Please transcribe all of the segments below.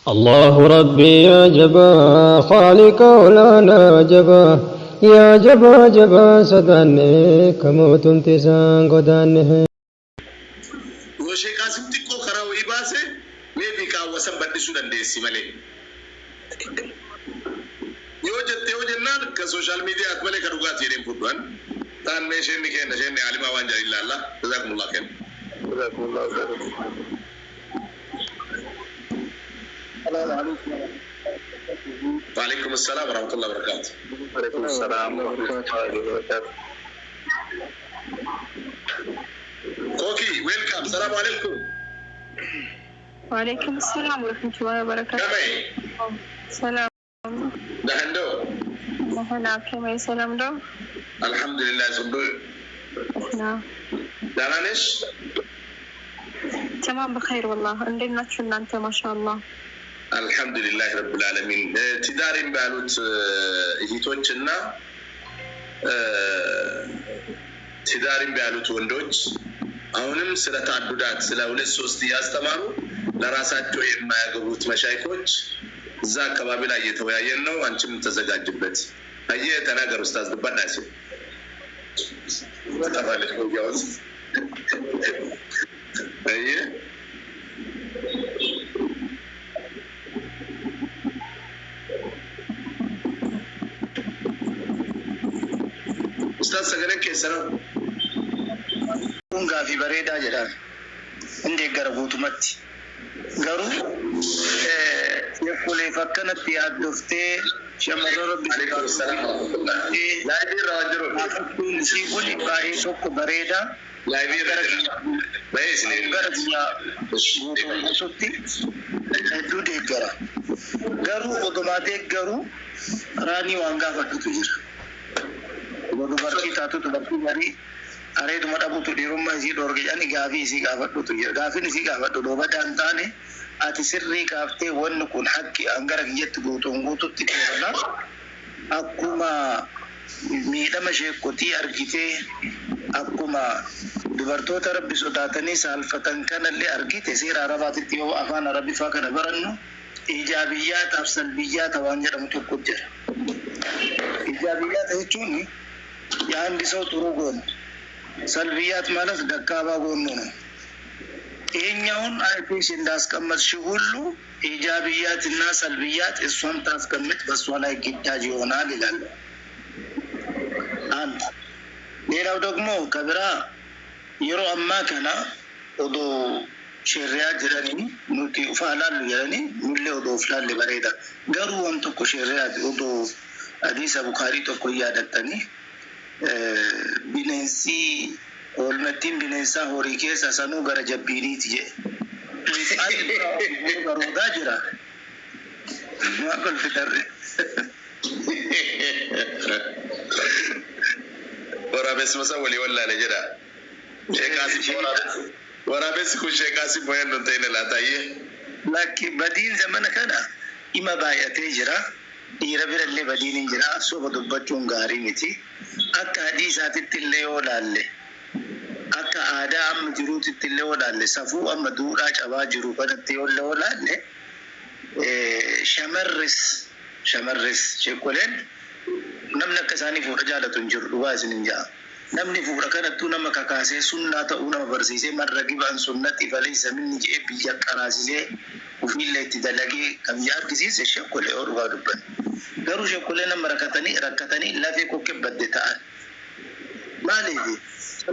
الله ربي يا جبا خالق ولانا جبا يا جبا جبا سداني كموت انتسان قدانه وشي قاسم تكو خراو إباسه ميبي كاوسن بدسو دندسي مالي يوجد نان كسوشيال ميديا أكمله كروغات يرين فوتوان تان ميشين نكين نشين علم وانجا إلا الله جزاكم الله خير جزاكم الله خير. السلام عليكم. وعليكم السلام ورحمة الله وبركاته. وعليكم السلام ورحمة الله وبركاته. كوكي ويلكم. السلام عليكم. وعليكم السلام ورحمة الله وبركاته. كمي. سلام. دهندو. نحن كمي سلام دو. الحمد لله سبحانه. نعم. دانش. تمام بخير والله. عندنا شلنا أنت ما شاء الله. الحمد لله رب العالمين. تدارين بالوت هيتوچنا تدارين بالوت ወንዶች አሁንም ስለ ታዱዳት ስለ 2-3 ያስተማሩ ለራሳቸው የማያገቡት መሻይኮች እዛ አካባቢ ላይ እየተወያየን ነው። አንቺም ተዘጋጅበት። አየ ተናገር ኡስታዝ በባዳሲ ተባለች ወያውስ አየ ኡስታዝ ሰገነ ከሰራ ኡንጋ ፊ በሬዳ ጀዳል እንደ ገረቡቱመት ገሩ የኩሌ ፈከነት ያድፍቴ ሸመረ ረቢ ሰላም ላይቢ ራጅሮ አፍኩን ሲኩል ባይ ሶክ በሬዳ ላይቢ ራጅሮ ባይስ ነው ገረኛ ሱቲ ዱዴ ገራ ገሩ ኦቶማቴ ገሩ ራኒ ዋንጋ ፈክቱ ጅራ ወዱ በርኪ ታቱ ተበርኪ መሪ አሬቱ መዳቡቱ ዲሩማ ሲ ዶርገ ያኒ ጋፊ ሲ ጋፈዱቱ ጅራ ጋፊን ሲ ጋፈዱ ዶበዳንታኔ ati sirrii kaaftee wanni kun haqqi angara kiyyatti guutuun guututti keerana akkuma miidhama sheekotii argitee akkuma dubartoota rabbi sodaatanii saalfatan kanallee argite seera arabaatitti yoo afaan arabiffaa kana barannu ijaabiyyaataaf salbiyyaata waan jedhamu tokko jira. Ijaabiyyaata jechuun yaandisoo turuu goonu salbiyyaat ማለት ደካማ ጎኑ ነው። ይሄኛውን አይፒስ እንዳስቀመጥሽ ሁሉ ኢጃቢያትና ሰልቢያት እሷን ታስቀምጥ በሷ ላይ ግዳጅ ይሆናል ይላል። አንድ ሌላው ደግሞ ከብራ የሮ አማከና ኦዶ ሸሪያ ጅራኒ ኑቲ ኡፋላል ጅራኒ ሙሌ ኦዶ ኡፍላል በሬዳ ገሩ ወንቶ ኮ ሸሪያ ኦዶ አዲስ ቡኻሪ ተኮ ያደተኒ ቢነንሲ ولمتين بنساء هوريكيس أسانو غرا جبينيت جي غرو داجرا ما قل فتر ورا بس مسولي ولا نجرا شيخ قاسم ورا بس كل شيخ قاسم وين نتين لا تايه لكن بدين زمان كان إما بايته جرا يربي اللي بدين جرا سو بدبچون غاري متي أكا حديثات التلي ولالله akka aadaa amma jiruutti illee walaalle safuu amma duudhaa cabaa jiru kanatti illee walaalle shamarris sheekoleen namni akka isaanii fuudha jaalatu hin jiru dhugaa isin hin jaa namni fuudha kanattuu nama kakaasee sunnaa ta'uu nama barsiisee marra gibaan sunnatti faleessa minni jedhee biyya qaraasisee ofiillee itti dalagee kan yaadisiise sheekolee oo dhugaa dubban garuu sheekolee nama rakkatanii lafee kokkee badde ta'an maaliifi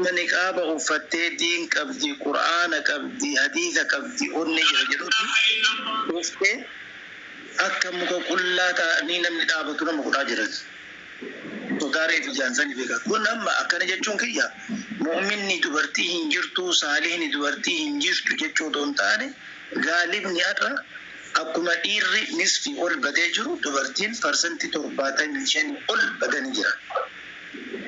من كابا وفتي دين كبدي قرآن كبدي حديث كبدي أني جرجروتي وفتي أكم كلها تانينا من دابتنا مقراجرت تداري في جانسان فيك كنا ما أكن جتشون كيا مؤمن نتبرتي هنجرتو صالح نتبرتي هنجرتو جتشو دون تاني غالب نيارا أكما إيري نصفي أول بديجرو تبرتين فرسنتي ترباتين لشان أول بدنجرا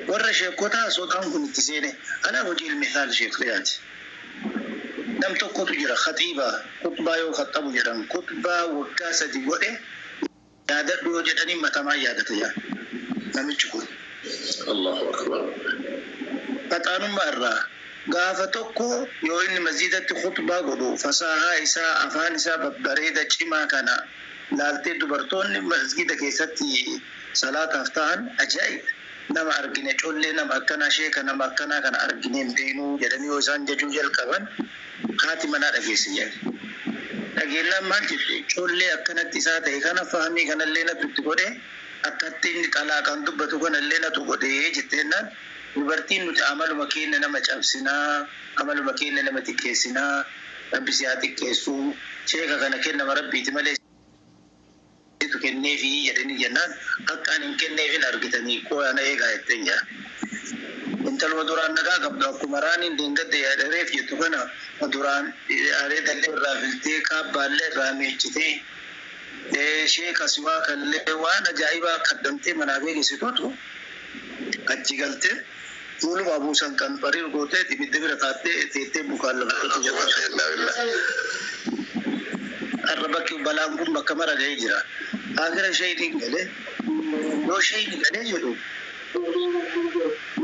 ورا شيكوتا صوتهم كنت تسيني أنا وجه المثال شيخ رياتي لم تقل جرى خطيبة خطبة يو خطب جرى خطبة وكاسة جوده يادت بوجدني متما يادت يا نمي تقول الله أكبر فتانو مرة gaafa tokko yoo inni masjidatti khutbaa godhu fasahaa isaa afaan isaa babbareeda cimaa kana laaltee dubartoonni masjida keessatti salaataaf ta'an ajaa'ib nama argine collee nama akkanaa sheeka nama akkanaa kana argine hin beeknu jedhanii yoo isaan jechuu jalqaban haati manaa dhageesse jedhe. Dhageellaan maal jette collee akkanatti isaa ta'e kana fahamii kanallee natu itti godhe akkatti inni xalaaqaan dubbatu kanallee natu godhee jetteennaan dubartiin nuti amaluma keenya nama cabsinaa amaluma keenya nama xiqqeessinaa rabbi si haa xiqqeessu sheeka kana kennama rabbiiti malee tu kenneefi jedhanii jennaan akka ani hin kenneefin argitanii qo'ana eegaa jetteen jaa. Intaluma duraan nagaa qabdu akkuma raaniin deengatti yaadareef jettu kana duraan areedallee irraa filtee kaabbaallee irraa miiccitee sheeka siwaa kallee waan ajaa'ibaa kaddamtee manaa beeksituutu achi galtee fuuluma buusan kan barii gootee ibidda bira taattee teettee bukaan lafattu jedhu. Arrabakki balaan kun bakka mara ga'ee jira. Akira shaydiin galee yoo shaydi galee jedhu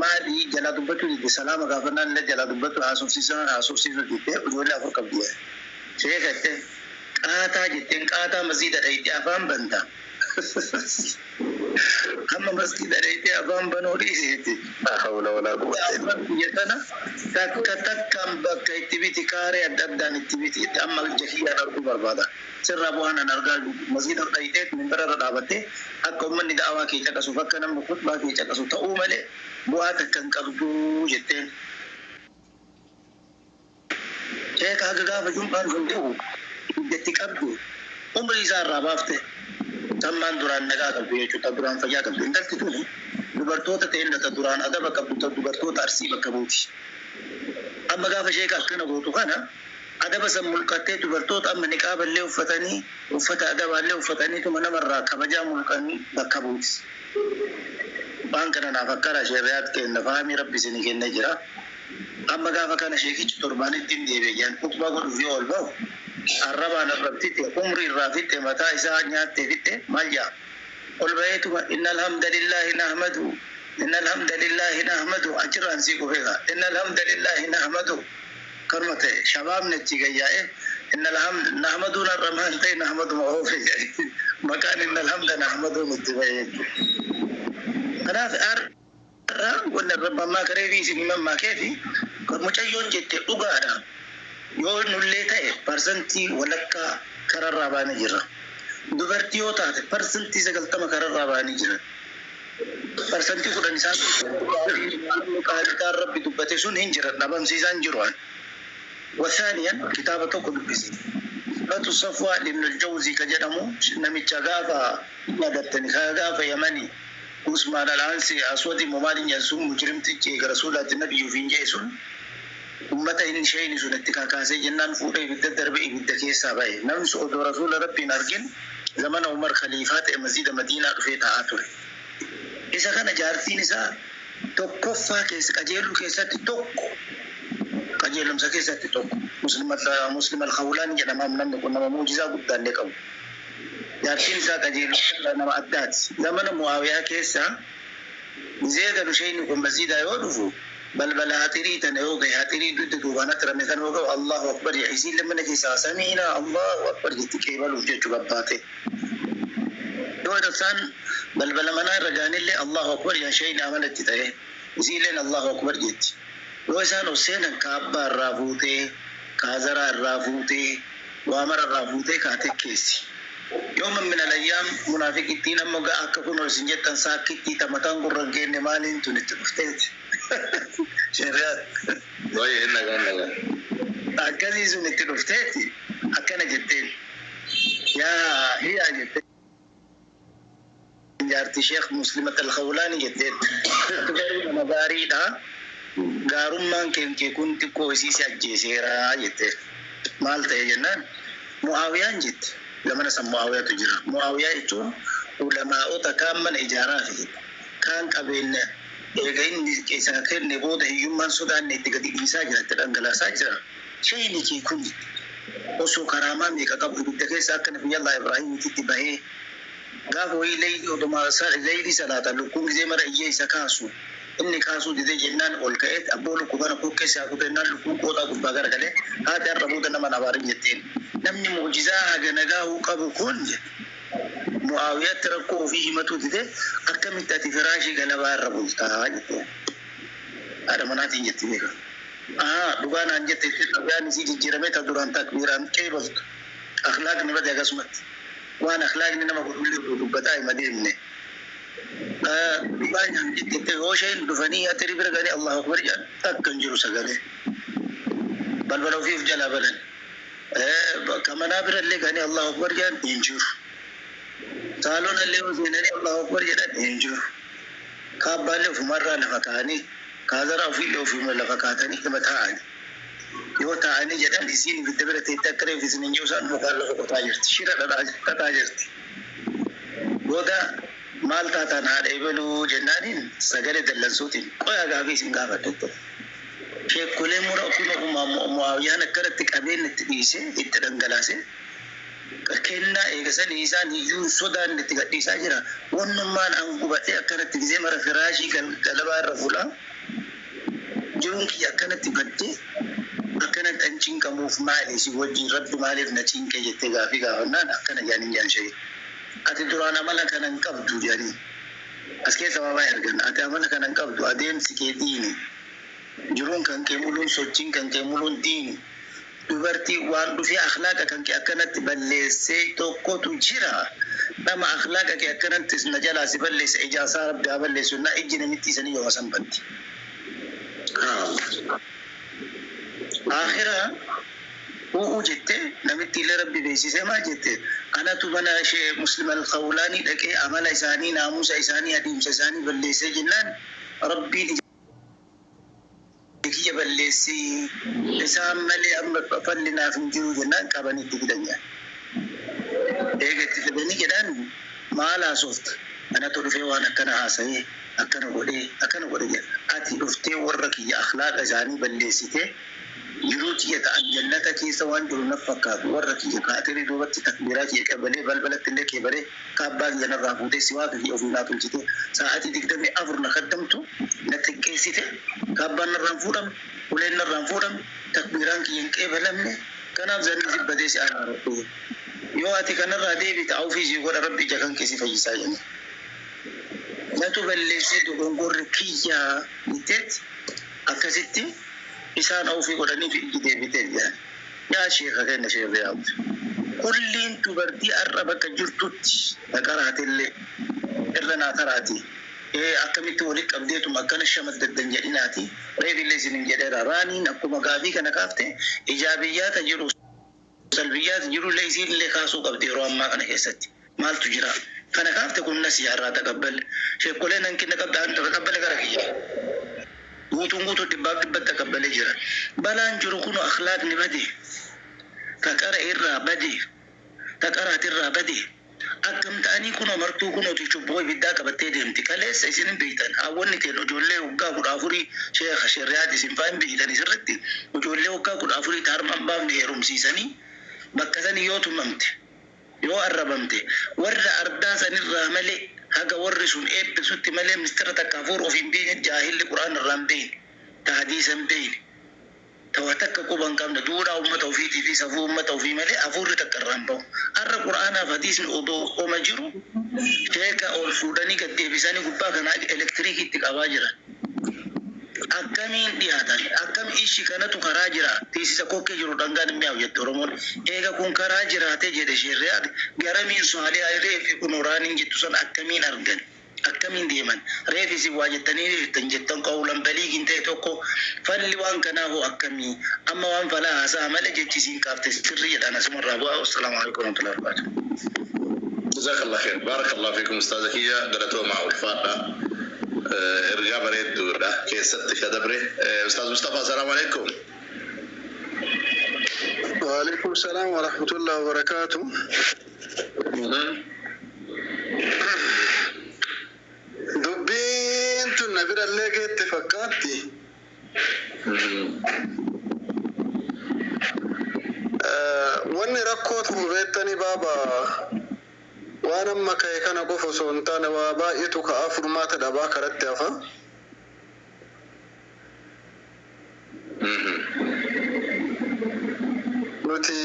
maali jala dubbatu dide salaama gaafannaan illee jala dubbatu haasofsiisu dide ijoollee afur qabdi. Sheekatte qaataa jetteen qaataa masjiida dhayitti afaan banta. Amma masjiida dhayitti afaan banuu dhiiseeti. Hawla walaa quwwata jetana takkaan bakka itti biti kaaree adda addaan itti biti amma jahiyyaan arguu barbaada. Sirraa bu'aan an argaa masjiida dhayiteet minbara irra dhaabattee akka uummanni da'awaa kee caqasuuf akka namni khutbaa kee caqasu ta'uu malee bu'aa takka hin qabdu jetteen. Sheeka haga gaafa jum'aan sun ta'u iddatti qabdu umrii isaa irraa baafte tammaan duraan nagaa qabdu jechuudha duraan fayyaa qabdu intalti tuni dubartoota ta'een data duraan adaba qabdu dubartoota arsii bakka buuti. Amma gaafa sheeka akkana gootu kana adaba san mulqattee dubartoota amma niqaaballee uffatanii uffata adabaallee uffataniituma namarraa kabajaa mulqanii bakka buuti. Waan kana naaf akkara shari'aat kenna fahamii rabbi isinii kennee jira. Amma gaafa kana sheekichi torbaanitti hin deebi'an khutbaa godhuuf yoo ol ba'u arrabaan arrabtitte umrii irraa fitte mataa isaa nyaattee fitte maal jaa ol ba'eetuma innal hamdalillahi nahmadu achirraan sii qufeega innal hamdalillahi nahmadu karma ta'e shabaabni achi gayyaa'e innal hamd nahmaduun arramaan ta'e nahmaduma oofe jedhe maqaan innal hamda nahmaduun itti ba'e. Kanaaf arra wanni rabbammaa karee fi isin himammaa keefi kan mucayyoon jette dhugaadha. Yoo nullee ta'e parsantii walakkaa kararraa baanii jira. Dubartii yoo taate parsantii 90 kararraa baanii jira. Parsantii 10 isaan qaalitaan rabbi dubbate sun hin jira dhabamsiisaan jiru'an. وثانيا كتابة تقول بسي لا تصفى لابن الجوزي كجدمو نميتش غافا نغتني غافا يمني عثمان العنسي أسود ممالين يسوم مجرم تجي رسولة النبي في جيسون ummata inni shayni sun itti kakaasee jennaan fuudhee ibidda darbe ibidda keessaa ba'e namni odoo rasuula rabbiin argin zamana Umar khaliifaa ta'e masjida Madiinaa dhufee taa'aa ture. Isa kana jaartiin isaa tokkoffaa keessa qajeeluu keessatti tokko qajeelumsa keessatti tokko muslima al-khawlaan jedhama namni kun nama muujizaa guddaallee qabu. Jaartiin isaa qajeelumsa nama addaati. Zamana Muawiyaa keessa Zeedan shayni kun masjidaa yoo dhufu بل هاتري تنوغ هاتري ضد دوبانات رمي تنوغ الله أكبر يعيسي لما نجي سامعنا الله أكبر يتكيبل وجه جباباته يوم الإنسان بل منا رجعني اللي الله أكبر يا شيء عملت تتاه يزيلن الله أكبر جت يوم الإنسان حسين كابا الرافوته كازرا الرافوته وامر الرافوته كاتك كيسي يوم من الأيام منافق الدين أمجا أكفون الزنجة تنساكتي تمتان قرنجين مالين تنتفتت شريات وين هنا أكذي زنتي نفتتي أكنا جتين يا هي جتين جارتي شيخ مسلمة الخولاني جتين تقول مباري دا قارم من كي كنت كويسي سجيسيرا جتين مالته جنان معاوية جت لما نسمع معاوية تجرا معاوية يتون علماء تكامل إجارات كان قبلنا إيجين إساكر نبوده يومان سودان نتيجة إنساجرة ترانغلا ساجرة شيء نجي كوني وسو كراما ميكا قبل بدك ساكن في الله إبراهيم تتبعه قافوا إليه ودما ليلي صلاة لكم زي مرة إيه سكاسو inni kaasuu dide jennaan ol ka'eet abboo lukkuu kana kokkeessaa kutennaan lukkuun qooxaa gubbaa garagalee haati har'a booda nama nabaarin jetteen namni mucjizaa haga nagaahuu qabu kun Mu'aawiyaatti rakkoo ofii himatu dide akkamitti ati firaashii galabaa irra bultaa jetteen haadha manaatiin jetti beeka dhugaan aan jette xabi'aan isii jijjiiramee ta duraan takbiiraan qeebaltu akhlaaqni bade akkasumatti waan akhlaaqni nama gurguruu dubbataa hima deemne dhugaan aan jette yoo isheen dhufanii ati bira galee Allahu akbar jedhan akka hin jiru sagalee balbala ofiif jalaa balan kamanaa birallee galee Allahu akbar jedhan hin jiru saalona illee yoo seenanii Allahu akbar jedhan hin jiru kaabbaallee ofumarraa lafa kaa'anii kaazara ofiillee ofuma lafa kaatanii nama taa'anii yoo taa'anii jedhan isiin ibidda bira teettee akka reeffisin hin jiru isaan mukaan lafa qotaa jirti shira dhadhaa jirti booda maal taataan haadha ebaluu jennaaniin sagalee dallansuutiin qoyaa gaafii isin gaafadhatte sheekkolee mura kun Mu'aawiyaan akkanatti qabeenya itti dhiisee itti dhangalaase kennaa eegasanii isaan iyyuu sodaan itti gadhiisaa jira wannummaan an gubatee akkanatti gisee mara firaashii galabaa irra fuula jiruun kiyya akkanatti baddee akkanatti an cinqamuuf maali si wajjin rabbi maaliif na cinqee jettee gaafii gaafannaan akkana jaaniin jaan shee ati duraan amala kanan qabdu jaanii as keessa waa ergan ati amala kanan qabdu adeemsi kee diini jiruun kan kee muluun sochiin kan kee muluun diini dubartii waan dhufee akhlaaqa kan kee akkanatti balleessee tokkotu jira nama akhlaaqa kee akkanatti na jalaa si balleessa ijaasaa rabbi haa balleessu na ijji namitti isanii yoo san batti akhira jette namitti illee rabbi beeksisee maal jette anatu mana ishee Muslim al-Khawlaanii dhaqee amala isaanii naamusa isaanii adeemsa isaanii balleessee jennaan rabbiin kiyya balleessii isaan malee amma fallinaaf hin jiru jennaan qabanii itti fidanya eegatti fidanii jedhaan maal haasofta anatu dhufee waan akkana haasa'ee akkana godhe jedha ati dhuftee warra kiyya akhlaaqa isaanii balleessitee jiruu kiyya ta'an jannata keessa waan jiru naf fakkaatu warra kiyya kaatee duubatti takbiiraa kiyya qabalee balbalatti illee keebalee kaabbaa kiyya narraa fuutee si waaqa kiyya ofii naa tolchite sa'aatii 24 na kaddamtu na xiqqeessite kaabbaan narraan fuudhamu uleen narraan fuudhamu takbiiraan kiyya hin qeebalamne kanaaf zanni sibbadee si aanaa yoo ati kanarraa deebite ofii si godha rabbi ija kan keessi fayyisaa jenna natu balleessee dogongorri kiyya niteet akkasitti isaan ofii godhanii fi iji deebitee jedhan yaa sheekha kenna sheekha yaa'u kulliin dubartii har'a bakka jirtutti dhaqaraatillee irra naa taraati akkamitti walitti qabdeetuma akkana shamaddan jedhinaati reebillee isinin jedheera raaniin akkuma gaafii kana kaafte ijaabiyyaata jiru salbiyyaata jiru illee isiinillee kaasuu qabdi yeroo ammaa kana keessatti maaltu jira kana kaafte kun nasiyaarraa taqabbal sheekkolee nankinna qabda anta taqabbale gara kiyya guutuu dhibbaaf dhibbatti taqabbalee jira balaan jiru kun akhlaaqni bade taqara irraa bade taqaraatirraa bade akkam ta'anii kun martuu kun oti cubboo ibiddaa qabattee deemti kaleessa isin beektan hawwanni teen ijoollee waggaa 14 sheekha shari'aat isin faan beektan isirratti ijoollee waggaa 14 taarmaan baafne heerumsiisanii bakka sanii yoo tumamte yoo arrabamte warra ardaa sanirraa malee haga warri sun eebbisutti malee ministeera takkaafur ofiin beekne jaahilli quraan irraan beekne tahadiisan beekne tawa takka quban qabna duudhaa ummata ofiitii fi safuu ummata ofii malee afurri takka irraan bahu har'a quraanaaf hadiisni oma jiru sheeka ol fuudhanii gad deebisanii gubbaa kanaa elektiriikiitti qabaa jiran akkamiin dhiyaatan akkam ishi kanatu karaa jira teessisa kokkee jiru dhangaan mi'aawu jette Oromoon eega kun karaa jiraate jedhe sheerriyaat garamiin sohaaliyaa reefi kun oraaniin jettu san akkamiin argan akkamiin deeman reefisi waa jettanii jettan qawlan baliigin ta'e tokko falli waan kanaa hoo akkamii amma waan falaa haasaa malee jechisiin kaafte sirrii jedhaan asumarraa bu'aa wassalaamu alaikum warahmatullahi wabarakatuh جزاك الله خير بارك الله فيكم أستاذة هي قرأتوا مع الفاقة ارجع بريد ده كيست كدبره أستاذ مصطفى السلام عليكم. وعليكم السلام ورحمة الله وبركاته. دبين تنبر اللي جت فكرتي. واني ركوت مبيتني بابا وانا ما كان قف سونتان وبايتك افر ما تدبا كرت افا nuti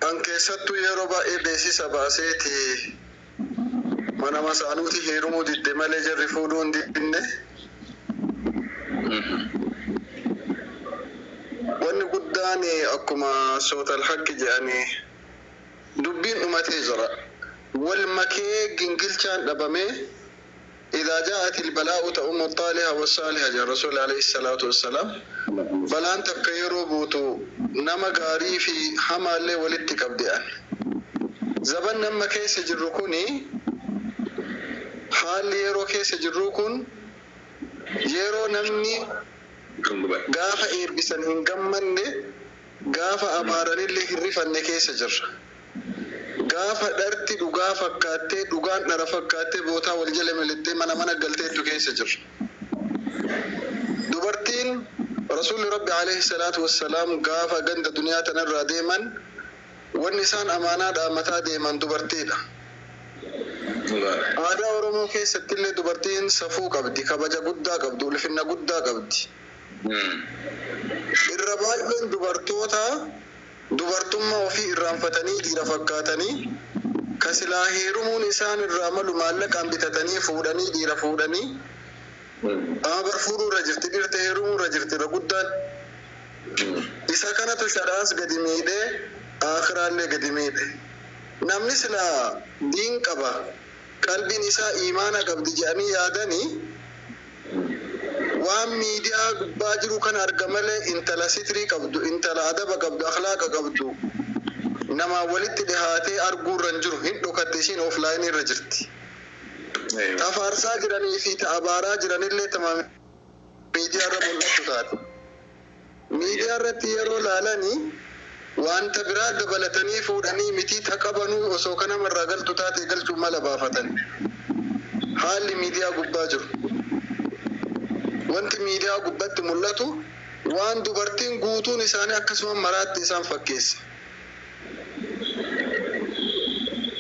an keessattuu yeroo baay'ee beeksisa baaseeti mana masaanuuti heerumuu didde malee jarri fuudhuu hin didinne. Wanni guddaan akkuma sootal haqqi jedhanii dubbiin dhumatee jira. Wal makee gingilchaan dhabamee إذا جاءت البلاء تؤم الطالحة والصالحة جاء الرسول عليه الصلاة والسلام بلان تكيرو بوتو نما غاري في حمال ولدتك بديان زبن نما كيس جروكوني حال يرو كيس جروكون يرو نمني غافا إيربسن هنغمّن غافا أبارن اللي هرفن كيس جر غافا درتي dhugaa fakkaatee dhugaan dhara fakkaatee bootaa wal jala milittee mana galteetu keessa jira. Dubartiin Rasuulli Rabbi alayhi salaatu wassalaam gaafa ganda duniyaa tanarraa deeman wanni isaan amaanaadhaa mataa deeman dubartiidha. Aadaa Oromoo keessatti illee dubartiin safuu qabdi, kabaja guddaa qabdi, ulfinna guddaa qabdi. Irra baay'een dubartoota dubartummaa ofii irraanfatanii dhiira fakkaatanii kasilaa heerumuun isaan irraa malu maallaqaan bitatanii fuudhanii dhiira fuudhanii bar fuudhuu irra jirti dhirte heerumuu irra jirti irra guddaan isa kanatu sharaas gadi miidhee aakhiraallee gadi miidhe. Namni silaa diin qaba qalbiin isaa iimaana qabdi jedhanii yaadanii waan miidiyaa gubbaa jiru kan arga malee intala sitrii qabdu, intala adaba qabdu, akhlaaqa qabdu nama walitti dhihaatee arguu irra jiru hin dhokatte isiin offline irra jirti. Tafaarsaa jiranii fi ta'abaaraa jiranillee tamam miidiyaa irra mul'atu taate. Miidiyaa irratti yeroo laalanii wanta biraa dabalatanii fuudhanii mitii taqabanuu osoo kanamarraa galtu taate galchuu mala baafatan. Haalli miidiyaa gubbaa jiru. Wanti miidiyaa gubbatti mul'atu waan dubartiin guutuun isaanii akkasuma maraatti isaan fakkeessa.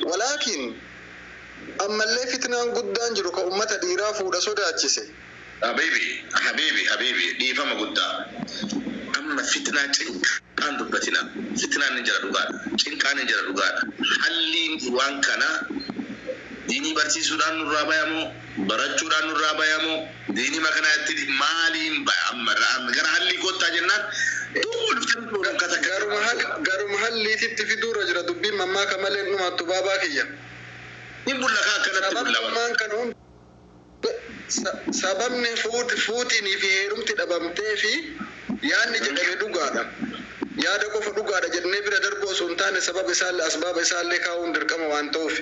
Walaakin ammallee fitnaan guddaan jiru ka ummata dhiiraa fuudha sodaachise. Habibi dhiifama guddaa. Amma fitnaa cinqaan dubbatina. Fitnaan ni jira dhugaadha. Cinqaan ni jira dhugaadha. Halliin waan kana diinii barsiisuudhaan nurraa bayamoo barachuudhaan nurraa bayamoo diinii makanaatti maaliin amma gara hallii kottaa jennaan garuma halliititti fiduurra jira dubbiin mammaaka malee dhumaattu baabaa kiyya. Ni bullakaa akkanatti bullaman kan sababni fuutinii fi heerumti dhabamtee fi yaadni jedhame dhugaadha. Yaada qofa dhugaadha jennee bira darbuu osoo hin taane sababa isaallee asbaaba isaallee kaa'uun dirqama waan ta'uuf.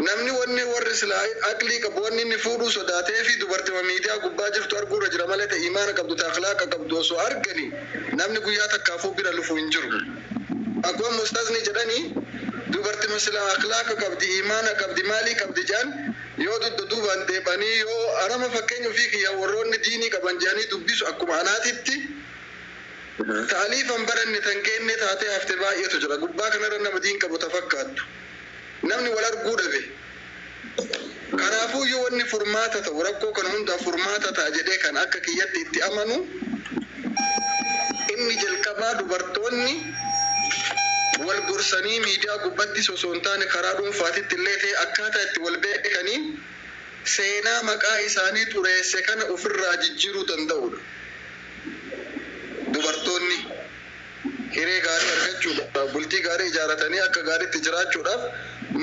Namni wanni warri silaa aqlii qabu wanni inni fuudhuu sodaatee fi dubartii miidiyaa gubbaa jirtu arguurra jira malee ta'e imaana qabdu ta'e akhlaaqa qabdu osoo arganii namni guyyaa takkaafuu bira lufu hin jiru. Akkuma mustaasni jedhanii dubartii silaa akhlaaqa qabdi imaana qabdi maalii qabdi jedhan yoo duubaan deebanii yoo arama fakkeenya ofii kiyya warroonni diinii qaban jedhanii dubbisu akkuma anaatitti taaliifan baranne tan kenne taatee hafte baay'eetu jira. Gubbaa kanarra nama diin qabu tafakkaattu. Namni wal arguu dhabe. Kanaafuu yoo wanni furmaata ta'u rakkoo kan hundaa furmaata ta'a jedhee kan akka kiyyatti itti amanu inni jalqabaa dubartoonni wal gorsanii miidiyaa gubbatti osoo hin taane karaa dhuunfaatitti illee ta'e akkaataa itti wal beekaniin seenaa maqaa isaanii xureesse kana ofirraa jijjiiruu danda'udha. Dubartoonni hiree gaarii argachuudhaaf bultii gaarii ijaaratanii akka gaariitti jiraachuudhaaf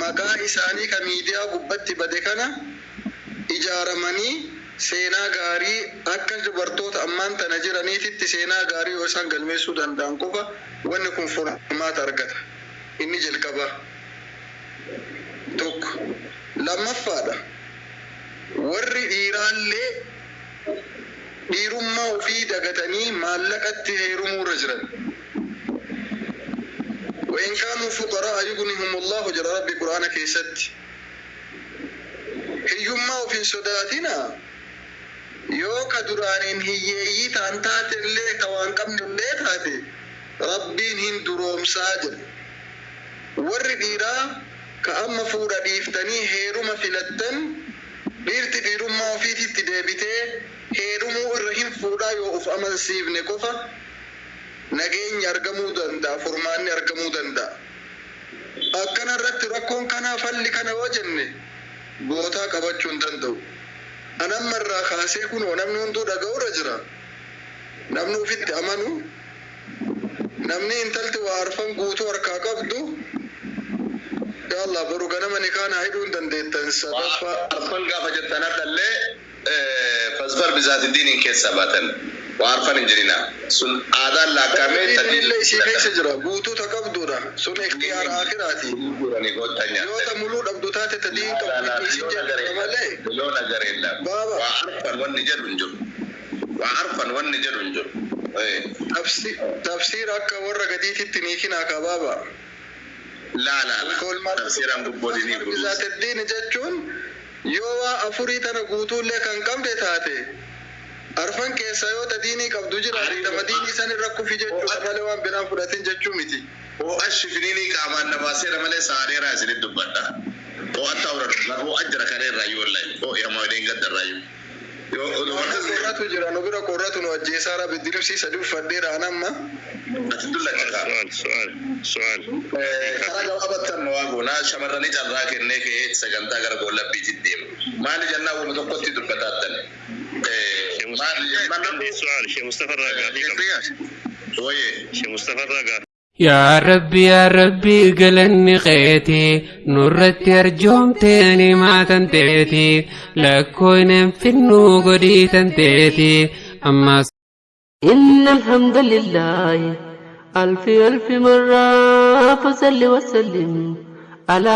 maqaa isaanii kan miidiyaa gubbatti bade kana ijaaramanii seenaa gaarii akka dubartoota ammaan tana jiraniititti seenaa gaarii yoo isaan galmeessuu danda'an qofa wanni kun furmaata argata. Inni jalqabaa tokko. Lammaffaadha warri dhiiraallee dhiirummaa ofii dagatanii maallaqatti heerumuurra jiran. وإن كانوا فقراء يغنيهم الله جل ربي قرآن كيست هيما وفي صداتنا يوكا درانين هي تانتات اللي توان قمن اللي تاتي ربين هندروم ساجل والرديرا كأما فورا ديفتني هيروما فلتن ديرتي ديروما وفيتي تدابتي هيرومو الرحيم فورا يوقف أمل سيف نكوفا nageenya argamuu danda'a furmaanni argamuu danda'a. Akkana irratti rakkoon kanaa falli kana yoo jenne bootaa qabachuu hin danda'u. Anamma irraa kaasee kunoo namni hunduu dhaga'uurra jira. Namni ofitti amanu namni intalti waa arfan guutuu harkaa qabdu yaallah boru ganama ni kaana hidhuu hin dandeettan sadaffaa. Arfan gaafa jettan adallee fasfar bizaati diiniin keessa baatan. Waarfan injirina sun aadaan laakkamee tadiillee isii keessa jira guutuu ta qabduudha sun ikhtiyaar akhiraati yoo ta muluu dhabdu taate tadiin qabdu isin jedhama malee yoo nagareella waa arfan wanni jedhu hin jiru waa arfan wanni jedhu hin jiru tafsiir akka warra gadiititti ni kinaa ka baaba la tafsiiraan gubboodinii gurus bizaateddiin jechuun yoo waa afurii tana guutuullee kan qabde taate arfan keessa yoo tadiinii qabdu jira dama diinii san irra kufi jechuudha malee waan biraan fudhatin jechuu miti. Oo ashifiniinii qaamaan nabaaseera malee saadeeraa isinit dubbadha. Oo atta awra oo ajjara kanee irraayyuu wallahi oo yamaa deen gadda irraayyuu. Qorratu jira nu bira qorratu nu ajjeesaara biddirimsii sadii uffadheera anamma. Ati dullachata. Su'aal. Karaa gabaabattan nu waa goonaa shamarranii carraa kennee ka'ee sagantaa gara goollabbiitti deemu. Maali jennaa uuma tokkotti dubbataattan. عندي سؤال شيخ مصطفى الراقي شيخ مصطفى الراقي يا ربي قلني خيتي نورتي أرجومتني ما تنتهي لكون في النوغدي تنتهي أما إن الحمد لله ألف ألف مرة فصل وسلم على